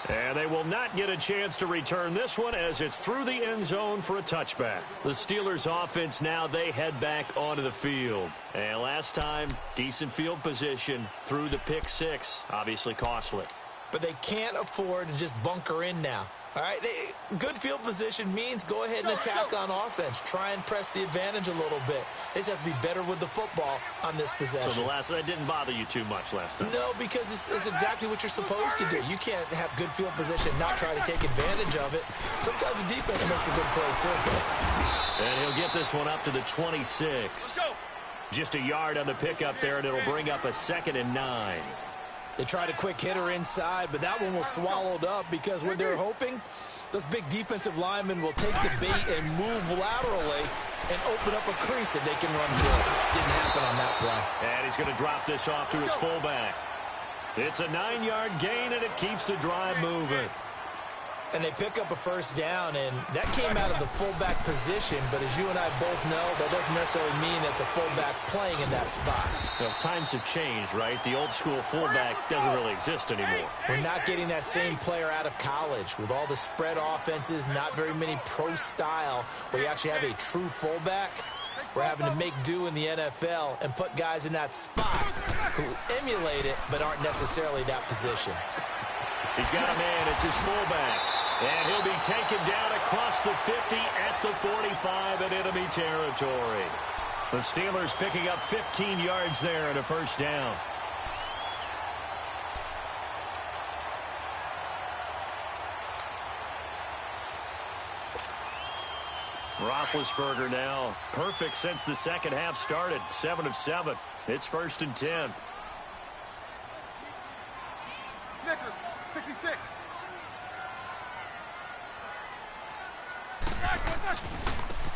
[SPEAKER 3] And they will not get a chance to return this one as it's through the end zone for a touchback. The Steelers offense now, they head back onto the field. And last time, decent field position through the pick six. Obviously costly.
[SPEAKER 4] But they can't afford to just bunker in now. All right, good field position means go ahead and attack on offense. Try and press the advantage a little bit. They just have to be better with the football on this possession.
[SPEAKER 3] So that didn't bother you too much last time?
[SPEAKER 4] No, because it's exactly what you're supposed to do. You can't have good field position, not try to take advantage of it. Sometimes the defense makes a good play, too.
[SPEAKER 3] And he'll get this one up to the 26. Just a yard on the pickup there, and it'll bring up a 2nd and 9.
[SPEAKER 4] They tried a quick hitter inside, but that one was swallowed up because what they're hoping, those big defensive linemen will take the bait and move laterally and open up a crease that they can run through. Didn't happen on that play.
[SPEAKER 3] And he's going to drop this off to his fullback. It's a 9-yard gain, and it keeps the drive moving.
[SPEAKER 4] And they pick up a first down, and that came out of the fullback position. But as you and I both know, that doesn't necessarily mean that's a fullback playing in that spot.
[SPEAKER 3] Well, times have changed, right? The old school fullback doesn't really exist anymore.
[SPEAKER 4] We're not getting that same player out of college. With all the spread offenses, not very many pro style, where you actually have a true fullback. We're having to make do in the NFL and put guys in that spot who emulate it but aren't necessarily that position.
[SPEAKER 3] He's got a man. It's his fullback. And he'll be taken down across the 50 at the 45 in enemy territory. The Steelers picking up 15 yards there and a first down. Roethlisberger now perfect since the second half started. 7 of 7. It's 1st and 10.
[SPEAKER 5] Snickers, 66.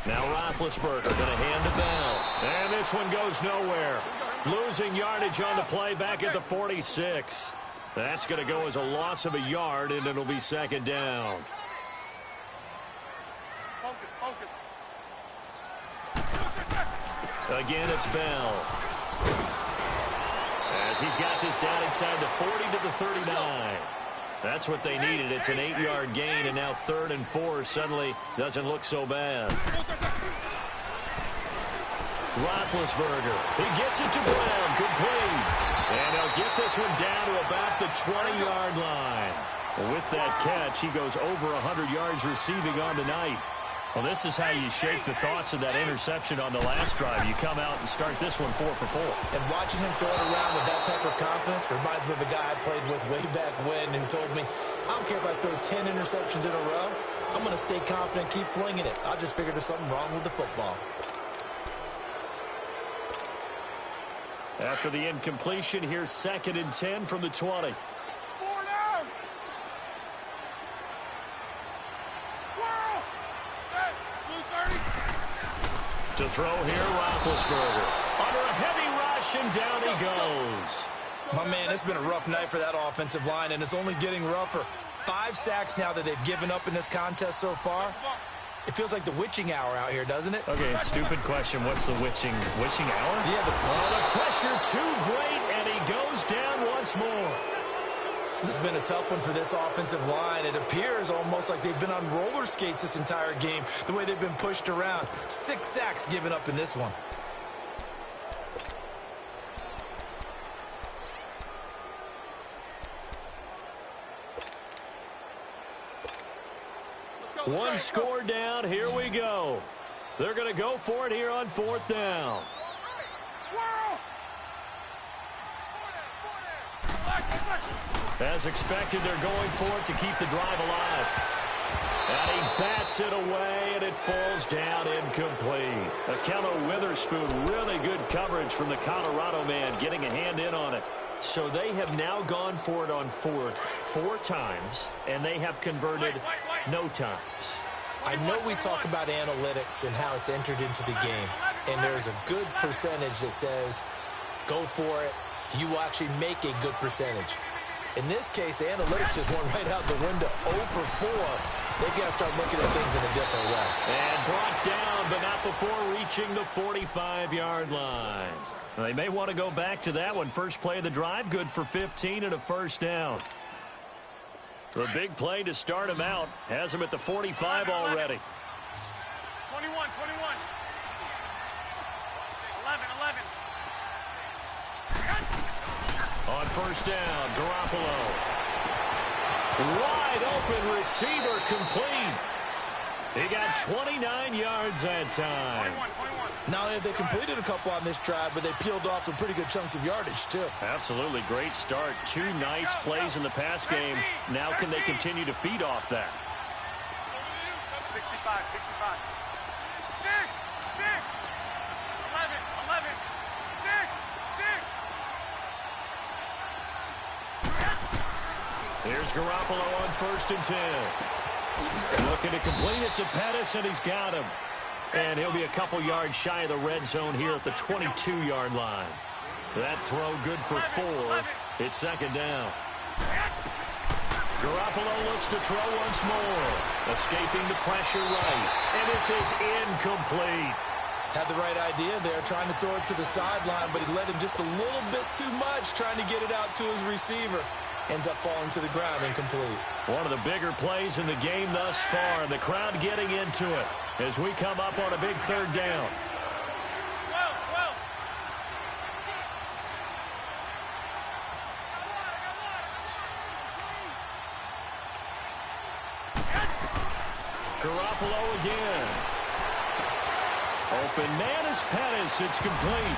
[SPEAKER 3] Now Roethlisberger going to hand the ball. And this one goes nowhere. Losing yardage on the play back at the 46. That's going to go as a loss of a yard, and it'll be 2nd down. Again, it's Bell. As he's got this down inside the 40 to the 39. That's what they needed. It's an 8-yard gain, and now 3rd and 4 suddenly doesn't look so bad. Roethlisberger. He gets it to Brown. Complete. And they'll get this one down to about the 20-yard line. With that catch, he goes over 100 yards receiving on the night. Well, this is how you shake the thoughts of that interception on the last drive. You come out and start this one 4 for 4.
[SPEAKER 4] And watching him throw it around with that type of confidence reminds me of a guy I played with way back when who told me, I don't care if I throw 10 interceptions in a row. I'm going to stay confident, keep flinging it. I just figured there's something wrong with the football.
[SPEAKER 3] After the incompletion, here's 2nd and 10 from the 20. To throw here, Roethlisberger. Under a heavy rush, and down he goes.
[SPEAKER 4] My man, it's been a rough night for that offensive line, and it's only getting rougher. 5 sacks now that they've given up in this contest so far. It feels like the witching hour out here, doesn't it?
[SPEAKER 3] Okay, stupid question. What's the witching hour?
[SPEAKER 4] Yeah,
[SPEAKER 3] the pressure too great, and he goes down once more.
[SPEAKER 4] This has been a tough one for this offensive line. It appears almost like they've been on roller skates this entire game, the way they've been pushed around. 6 sacks given up in this one.
[SPEAKER 3] One score down. Here we go. They're going to go for it here on 4th down. As expected, they're going for it to keep the drive alive. And he bats it away, and it falls down incomplete. Akello Witherspoon, really good coverage from the Colorado man, getting a hand in on it. So they have now gone for it on 4th 4 times, and they have converted no times.
[SPEAKER 4] I know we talk about analytics and how it's entered into the game, and there's a good percentage that says go for it. You will actually make a good percentage. In this case, the analytics just went right out the window. 0 for 4. They've got to start looking at things in a different way.
[SPEAKER 3] And brought down, but not before reaching the 45-yard line. They may want to go back to that one. First play of the drive, good for 15 and a first down. The big play to start him out. Has him at the 45 already.
[SPEAKER 5] 21, 21. 11, 11.
[SPEAKER 3] On first down, Garoppolo. Wide open receiver, complete. He got 29 yards that time.
[SPEAKER 5] 21, 21.
[SPEAKER 4] Not only have they completed a couple on this drive, but they peeled off some pretty good chunks of yardage, too.
[SPEAKER 3] Absolutely great start. 2 nice plays in the pass game. Now can they continue to feed off that?
[SPEAKER 5] 65, 65. 6, 6. 11, 11. 6, 6.
[SPEAKER 3] Here's Garoppolo on 1st and 10. Looking to complete it to Pettis, and he's got him. And he'll be a couple yards shy of the red zone here at the 22-yard line. That throw good for 4. It's 2nd down. Garoppolo looks to throw once more. Escaping the pressure right. And this is incomplete.
[SPEAKER 4] Had the right idea there, trying to throw it to the sideline, but he let him just a little bit too much, trying to get it out to his receiver. Ends up falling to the ground, incomplete.
[SPEAKER 3] One of the bigger plays in the game thus far. The crowd getting into it as we come up on a big 3rd down.
[SPEAKER 5] 12, 12.
[SPEAKER 3] Garoppolo again. Open man is Pettis. It's complete.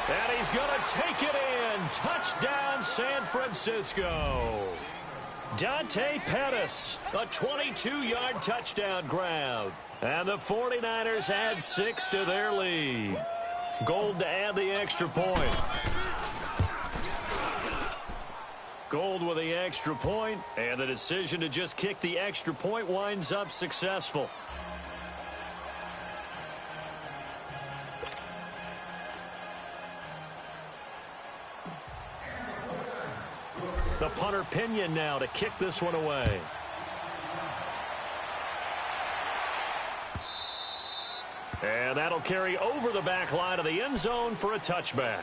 [SPEAKER 3] And he's going to take it in. Touchdown, San Francisco. Dante Pettis, a 22-yard touchdown grab. And the 49ers add 6 to their lead. Gold to add the extra point. Gold with the extra point, and the decision to just kick the extra point winds up successful. The punter Pinion now to kick this one away. And that'll carry over the back line of the end zone for a touchback.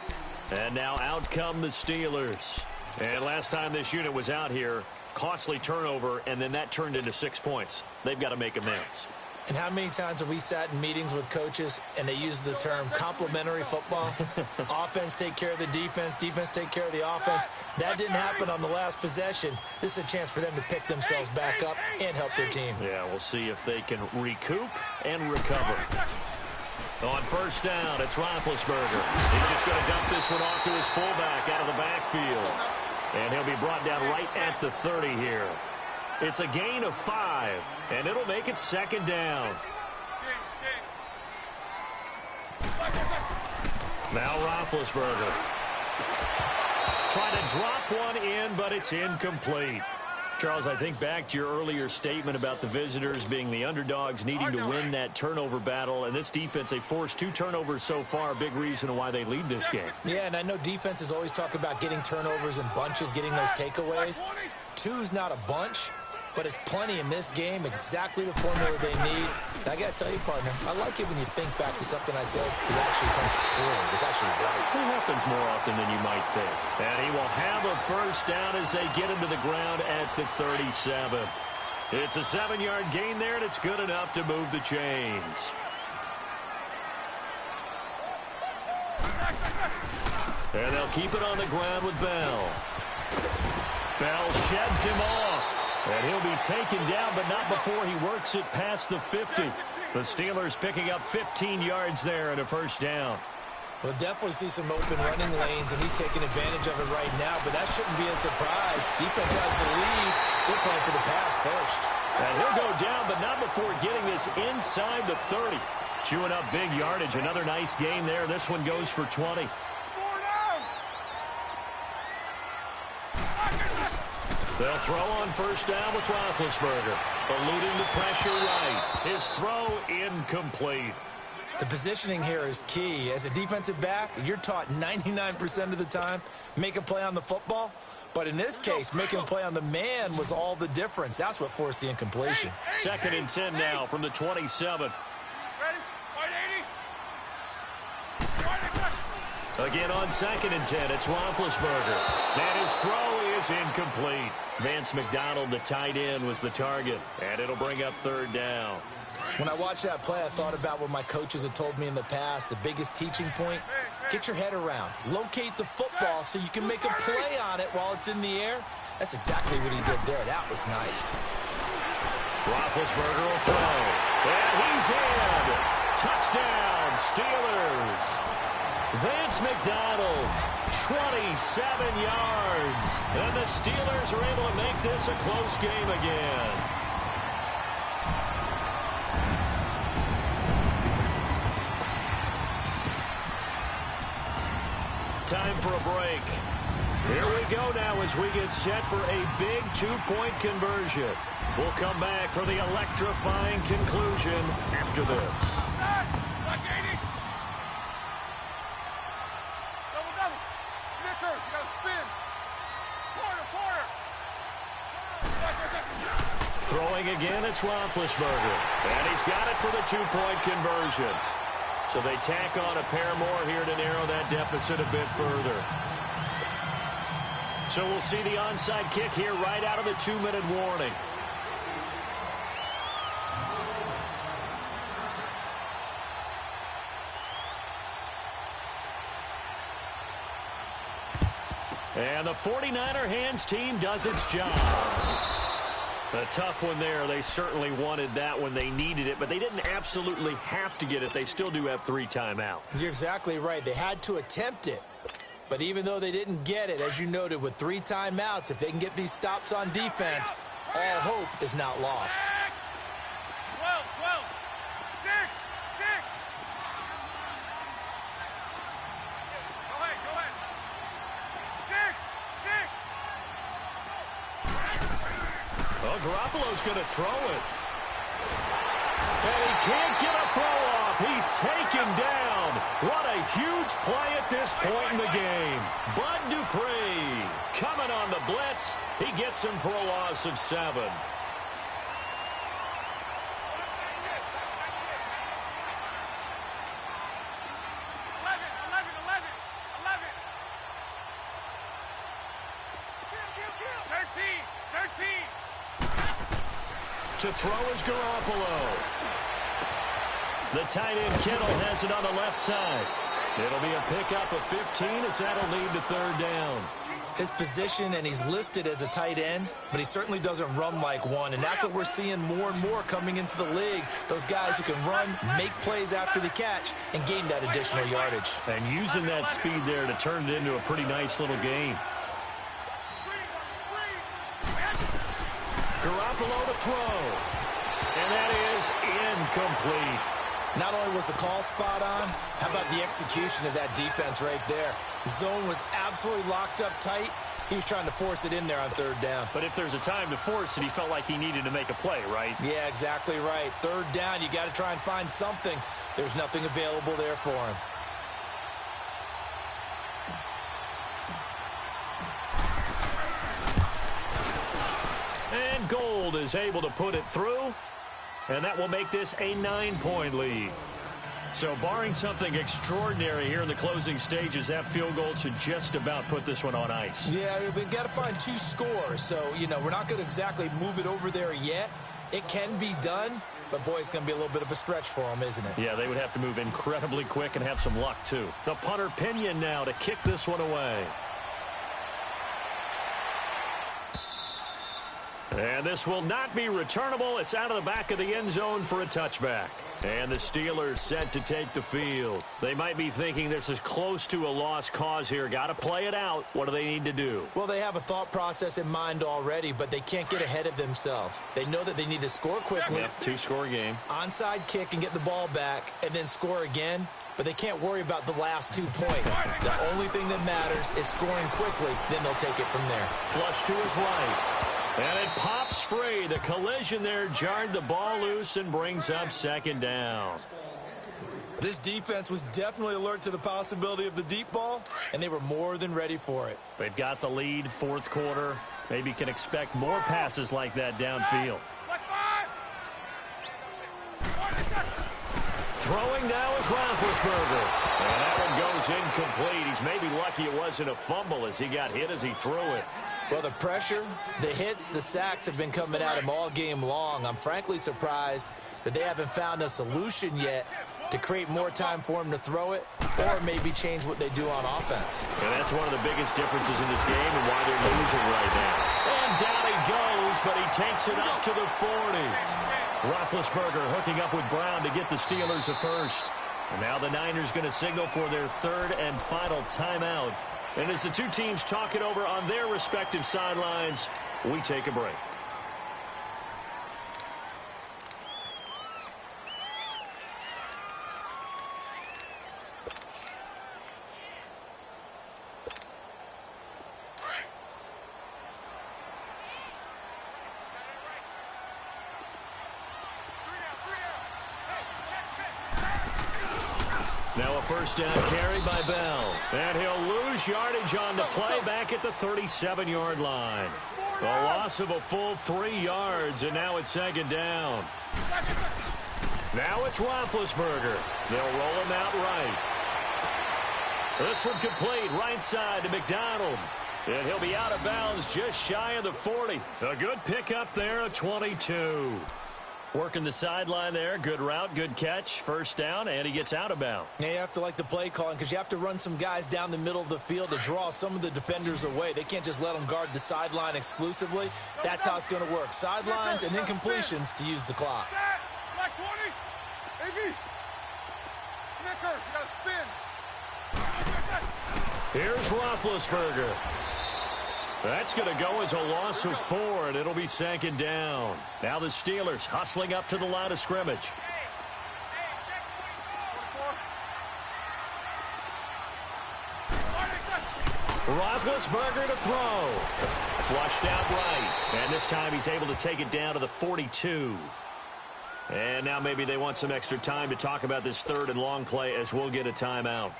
[SPEAKER 3] And now out come the Steelers. And last time this unit was out here, costly turnover, and then that turned into 6 points. They've got to make amends.
[SPEAKER 4] And how many times have we sat in meetings with coaches and they use the term complementary football? Offense take care of the defense, defense take care of the offense. That didn't happen on the last possession. This is a chance for them to pick themselves back up and help their team.
[SPEAKER 3] Yeah, we'll see if they can recoup and recover. On first down, it's Roethlisberger. He's just going to dump this one off to his fullback out of the backfield. And he'll be brought down right at the 30 here. It's a gain of 5, and it'll make it 2nd down. Now Roethlisberger. Trying to drop one in, but it's incomplete. Charles, I think back to your earlier statement about the visitors being the underdogs, needing to win that turnover battle. And this defense, they forced 2 turnovers so far, a big reason why they lead this game.
[SPEAKER 4] Yeah, and I know defenses always talk about getting turnovers in bunches, getting those takeaways. 2's not a bunch, but it's plenty in this game, exactly the formula they need. I got to tell you, partner, I like it when you think back to something I said. It actually comes true. It's actually right.
[SPEAKER 3] It happens more often than you might think. And he will have a first down as they get him to the ground at the 37. It's a 7-yard gain there, and it's good enough to move the chains. And they'll keep it on the ground with Bell. Bell sheds him off. And he'll be taken down, but not before he works it past the 50. The Steelers picking up 15 yards there and a first down.
[SPEAKER 4] We'll definitely see some open running lanes, and he's taking advantage of it right now, but that shouldn't be a surprise. Defense has the lead. They're playing for the pass first.
[SPEAKER 3] And he'll go down, but not before getting this inside the 30. Chewing up big yardage. Another nice gain there. This one goes for 20. They'll throw on first down with Roethlisberger. Eluding the pressure right. His throw incomplete.
[SPEAKER 4] The positioning here is key. As a defensive back, you're taught 99% of the time, make a play on the football. But in this case, making a play on the man was all the difference. That's what forced the incompletion.
[SPEAKER 3] 2nd and 10 now from the 27. Again on 2nd and 10, it's Roethlisberger. And his throw is incomplete. Vance McDonald, the tight end, was the target. And it'll bring up 3rd down.
[SPEAKER 4] When I watched that play, I thought about what my coaches had told me in the past. The biggest teaching point, get your head around. Locate the football so you can make a play on it while it's in the air. That's exactly what he did there. That was nice.
[SPEAKER 3] Roethlisberger will throw. And he's in. Touchdown, Steelers. Vance McDonald, 27 yards. And the Steelers are able to make this a close game again. Time for a break. Here we go now as we get set for a big 2-point conversion. We'll come back for the electrifying conclusion after this. Throwing again, it's Roethlisberger. And he's got it for the 2-point conversion. So they tack on a pair more here to narrow that deficit a bit further. So we'll see the onside kick here right out of the 2-minute warning. And the 49er hands team does its job. A tough one there. They certainly wanted that when they needed it, but they didn't absolutely have to get it. They still do have 3 timeouts.
[SPEAKER 4] You're exactly right. They had to attempt it. But even though they didn't get it, as you noted, with 3 timeouts, if they can get these stops on defense, all hope is not lost.
[SPEAKER 5] 12, 12, 6, 6. Go ahead. 6, 6.
[SPEAKER 3] Well, Garoppolo's going to throw it. And he can't get a throw off. He's taken down. What a huge play at this point in the game. Bud Dupree coming on the blitz. He gets him for a loss of 7. To throw is Garoppolo. The tight end Kittle has it on the left side. It'll be a pickup of 15 as that'll lead to 3rd down.
[SPEAKER 4] His position, and he's listed as a tight end, but he certainly doesn't run like one, and that's what we're seeing more and more coming into the league. Those guys who can run, make plays after the catch, and gain that additional yardage.
[SPEAKER 3] And using that speed there to turn it into a pretty nice little game. Garoppolo to throw. And that is incomplete.
[SPEAKER 4] Not only was the call spot on, how about the execution of that defense right there? The zone was absolutely locked up tight. He was trying to force it in there on 3rd down.
[SPEAKER 3] But if there's a time to force it, he felt like he needed to make a play, right?
[SPEAKER 4] Yeah, exactly right. 3rd down, you got to try and find something. There's nothing available there for him.
[SPEAKER 3] And Gold is able to put it through. And that will make this a 9-point lead. So barring something extraordinary here in the closing stages, that field goal should just about put this one on ice.
[SPEAKER 4] Yeah, we've got to find 2 scores. So, you know, we're not going to exactly move it over there yet. It can be done, but, boy, it's going to be a little bit of a stretch for them, isn't it?
[SPEAKER 3] Yeah, they would have to move incredibly quick and have some luck, too. The punter Pinion now to kick this one away. And this will not be returnable. It's out of the back of the end zone for a touchback. And the Steelers set to take the field. They might be thinking this is close to a lost cause here. Got to play it out. What do they need to do?
[SPEAKER 4] Well, they have a thought process in mind already, but they can't get ahead of themselves. They know that they need to score quickly.
[SPEAKER 3] Yep, two-score game.
[SPEAKER 4] Onside kick and get the ball back and then score again. But they can't worry about the last 2 points. The only thing that matters is scoring quickly. Then they'll take it from there.
[SPEAKER 3] Flush to his right. And it pops free. The collision there jarred the ball loose and brings up second down.
[SPEAKER 4] This defense was definitely alert to the possibility of the deep ball, and they were more than ready for it.
[SPEAKER 3] They've got the lead, fourth quarter. Maybe can expect more passes like that downfield. Throwing now is Roethlisberger. And that one goes incomplete. He's maybe lucky it wasn't a fumble as he got hit as he threw it.
[SPEAKER 4] Well, the pressure, the hits, the sacks have been coming at him all game long. I'm frankly surprised that they haven't found a solution yet to create more time for him to throw it or maybe change what they do on offense.
[SPEAKER 3] And that's one of the biggest differences in this game and why they're losing right now. And down he goes, but he takes it up to the 40. Roethlisberger hooking up with Brown to get the Steelers a first. And now the Niners going to signal for their third and final timeout. And as the two teams talk it over on their respective sidelines, we take a break. Now a first down carry by Bell. And he'll lose yardage on the play back at the 37-yard line. A loss of a full 3 yards, and now it's second down. Now it's Roethlisberger. They'll roll him out right. This one complete right side to McDonald. And he'll be out of bounds just shy of the 40. A good pickup there at 22. Working the sideline there. Good route, good catch. First down, and he gets out of bounds.
[SPEAKER 4] Yeah, you have to like the play calling because you have to run some guys down the middle of the field to draw some of the defenders away. They can't just let them guard the sideline exclusively. That's how it's going to work. Sidelines and incompletions to use the clock.
[SPEAKER 5] Black 20. AB. Snickers, you got to spin.
[SPEAKER 3] Here's Roethlisberger. That's going to go as a loss of 4, and it'll be second down. Now the Steelers hustling up to the line of scrimmage. Roethlisberger to throw. Flushed out right. And this time he's able to take it down to the 42. And now maybe they want some extra time to talk about this third and long play as we'll get a timeout.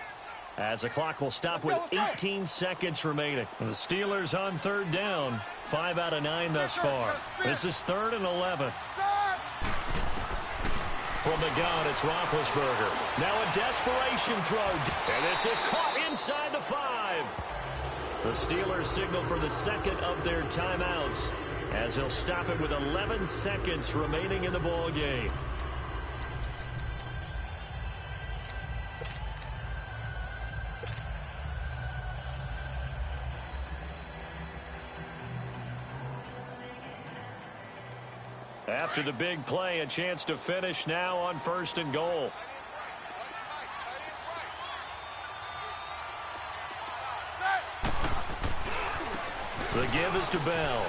[SPEAKER 3] As the clock will stop with 18 seconds remaining. The Steelers on third down. 5 out of 9 thus far. This is 3rd and 11. From the gun, it's Roethlisberger. Now a desperation throw. And this is caught inside the 5. The Steelers signal for the second of their timeouts as they'll stop it with 11 seconds remaining in the ball game. After the big play, a chance to finish now on 1st and goal. The give is to Bell.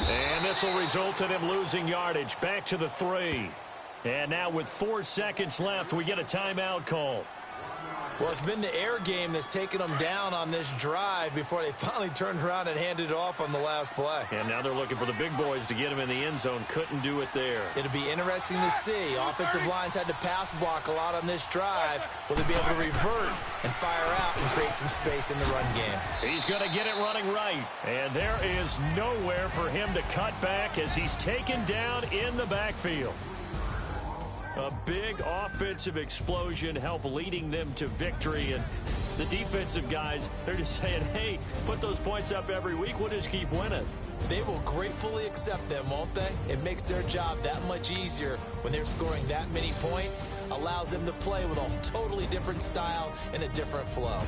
[SPEAKER 3] And this will result in him losing yardage back to the 3. And now with 4 seconds left, we get a timeout call.
[SPEAKER 4] Well, it's been the air game that's taken them down on this drive before they finally turned around and handed it off on the last play.
[SPEAKER 3] And now they're looking for the big boys to get him in the end zone. Couldn't do it there.
[SPEAKER 4] It'll be interesting to see. Offensive lines had to pass block a lot on this drive. Will they be able to revert and fire out and create some space in the run game?
[SPEAKER 3] He's going to get it running right. And there is nowhere for him to cut back as he's taken down in the backfield. A big offensive explosion helped leading them to victory. And the defensive guys, they're just saying, hey, put those points up every week. We'll just keep winning.
[SPEAKER 4] They will gratefully accept them, won't they? It makes their job that much easier when they're scoring that many points. Allows them to play with a totally different style and a different flow.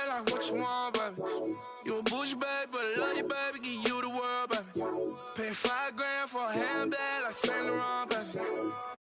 [SPEAKER 6] like what you want, baby. You a bougie, baby, but I love you, baby. Give you the world, baby. Pay $5 grand for a handbag like Saint Laurent, baby.